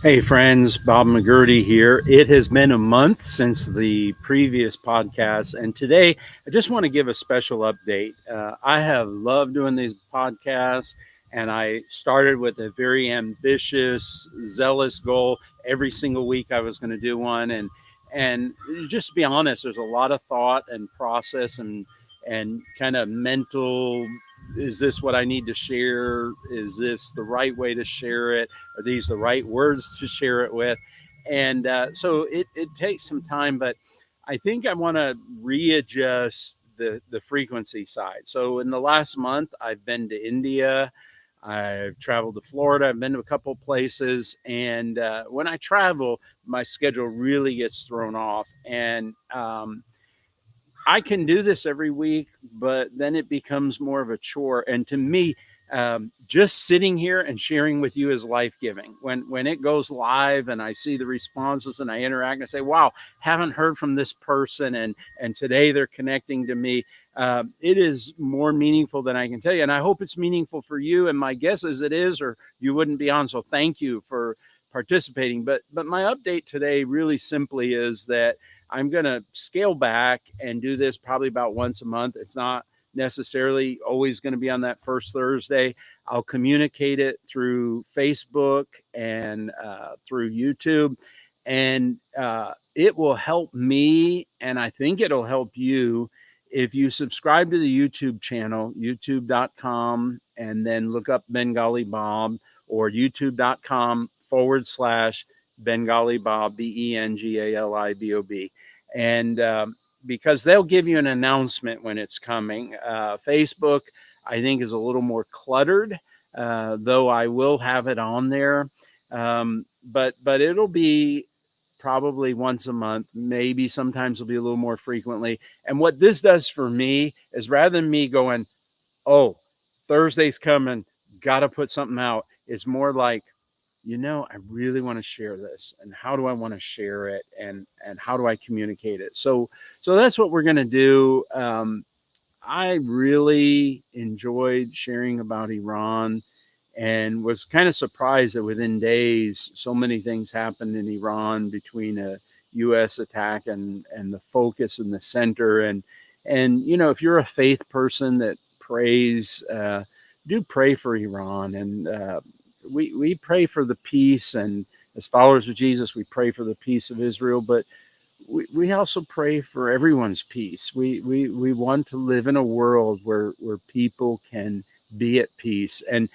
Hey friends, Bob McGurty here. It has been a month since the previous podcast, and today I just want to give a special update. I have loved doing these podcasts, and I started with a very ambitious, zealous goal. Every single week I was going to do one, and just to be honest, there's a lot of thought and process and kind of mental. Is this what I need to share? Is this the right way to share it? Are these the right words to share it with? And so it takes some time, but I think I want to readjust the frequency side. So in the last month, I've been to India. I've traveled to Florida. I've been to a couple places, and when I travel, my schedule really gets thrown off. And I can do this every week, but then it becomes more of a chore. And to me, just sitting here and sharing with you is life giving. When it goes live and I see the responses and I interact and I say, "Wow, haven't heard from this person," and today they're connecting to me. It is more meaningful than I can tell you, and I hope it's meaningful for you. And my guess is it is, or you wouldn't be on. So thank you for participating. But my update today really simply is that I'm going to scale back and do this probably about once a month. It's not necessarily always going to be on that first Thursday. I'll communicate it through Facebook and through YouTube. And it will help me, and I think it'll help you if you subscribe to the YouTube channel, youtube.com, and then look up Bengali Bob, or youtube.com/Bengali Bob, BenGaliBob. And because they'll give you an announcement when it's coming. Facebook, I think, is a little more cluttered, though I will have it on there. But it'll be probably once a month, maybe sometimes it'll be a little more frequently. And what this does for me is, rather than me going, "Oh, Thursday's coming, got to put something out," it's more like, I really want to share this, and how do I want to share it, and how do I communicate it? So that's what we're going to do. I really enjoyed sharing about Iran, and was kind of surprised that within days so many things happened in Iran, between a U.S. attack and the focus in the center. And if you're a faith person that prays, do pray for Iran. And we pray for the peace, and as followers of Jesus, we pray for the peace of Israel, but we also pray for everyone's peace. We want to live in a world where people can be at peace. And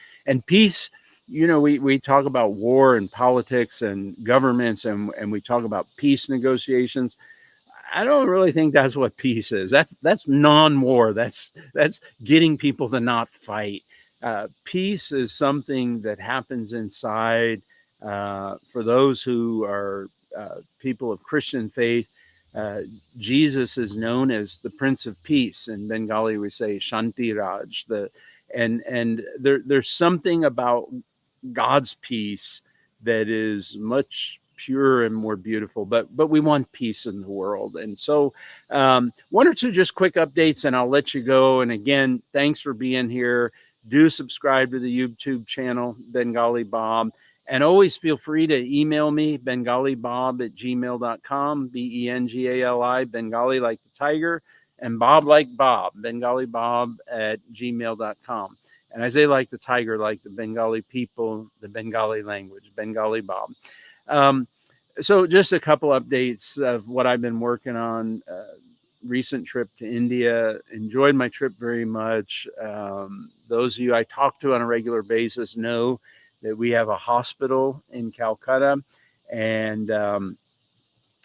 peace, we talk about war and politics and governments, and we talk about peace negotiations. I don't really think that's what peace is. That's non-war. That's getting people to not fight. Peace is something that happens inside. For those who are people of Christian faith, uh, Jesus is known as the Prince of Peace. In Bengali, we say Shanti Raj. There's something about God's peace that is much pure and more beautiful. But we want peace in the world. And so one or two just quick updates, and I'll let you go. And again, thanks for being here. Do subscribe to the YouTube channel, Bengali Bob. And always feel free to email me, bengalibob@gmail.com, BenGali, Bengali like the tiger, and Bob like Bob, bengalibob@gmail.com. And I say like the tiger, like the Bengali people, the Bengali language, Bengali Bob. Um, so just a couple updates of what I've been working on. Recent trip to India. Enjoyed my trip very much. Those of you I talk to on a regular basis know that we have a hospital in Calcutta, and it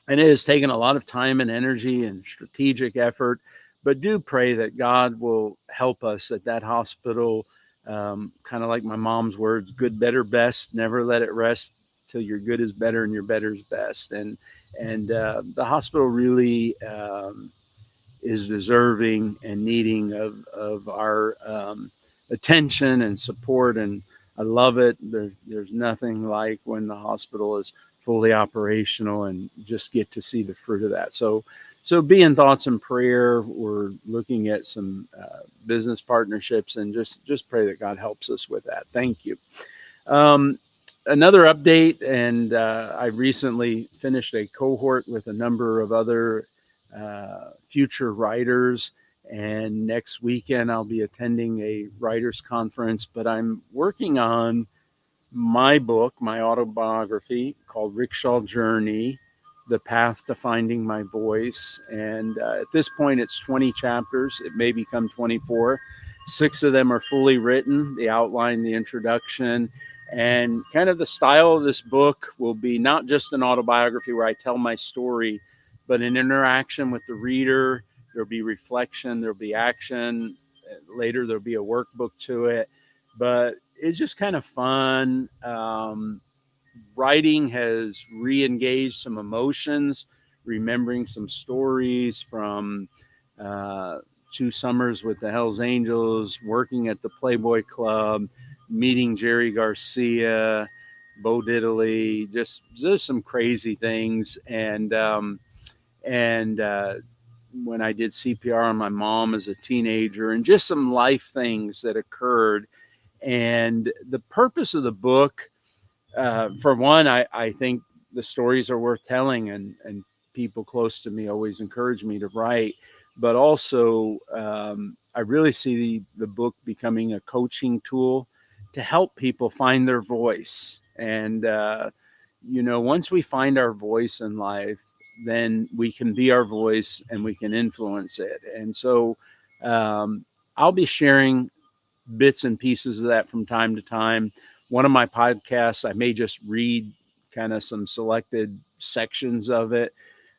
has taken a lot of time and energy and strategic effort. But do pray that God will help us at that hospital. Kind of like my mom's words: "Good, better, best. Never let it rest till your good is better and your better is best." And the hospital really is deserving and needing of our attention and support. And I love it. There's nothing like when the hospital is fully operational and just get to see the fruit of that. So be in thoughts and prayer. We're looking at some business partnerships, and just pray that God helps us with that. Thank you. Um, another update, and I recently finished a cohort with a number of other future writers. And next weekend, I'll be attending a writers conference. But I'm working on my book, my autobiography called Rickshaw Journey, The Path to Finding My Voice. And at this point, it's 20 chapters. It may become 24. 6 of them are fully written, the outline, the introduction. And kind of the style of this book will be not just an autobiography where I tell my story, but an interaction with the reader. There'll be reflection, there'll be action. Later, there'll be a workbook to it. But it's just kind of fun. Writing has re-engaged some emotions, remembering some stories from 2 summers with the Hells Angels, working at the Playboy Club, meeting Jerry Garcia, Bo Diddley, just some crazy things. And when I did CPR on my mom as a teenager, and just some life things that occurred. And the purpose of the book, for one, I think the stories are worth telling, and people close to me always encourage me to write. But also, I really see the book becoming a coaching tool to help people find their voice. And, once we find our voice in life, then we can be our voice and we can influence it. And so I'll be sharing bits and pieces of that from time to time. One of my podcasts, I may just read kind of some selected sections of it.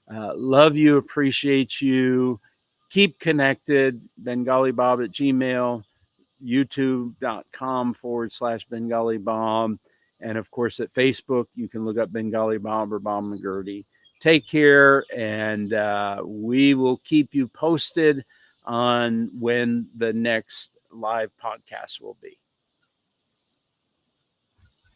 Love you, appreciate you. Keep connected. BengaliBob at Gmail, youtube.com/BengaliBob. And of course, at Facebook, you can look up Bengali Bob or Bob McGurty. Take care, and we will keep you posted on when the next live podcast will be.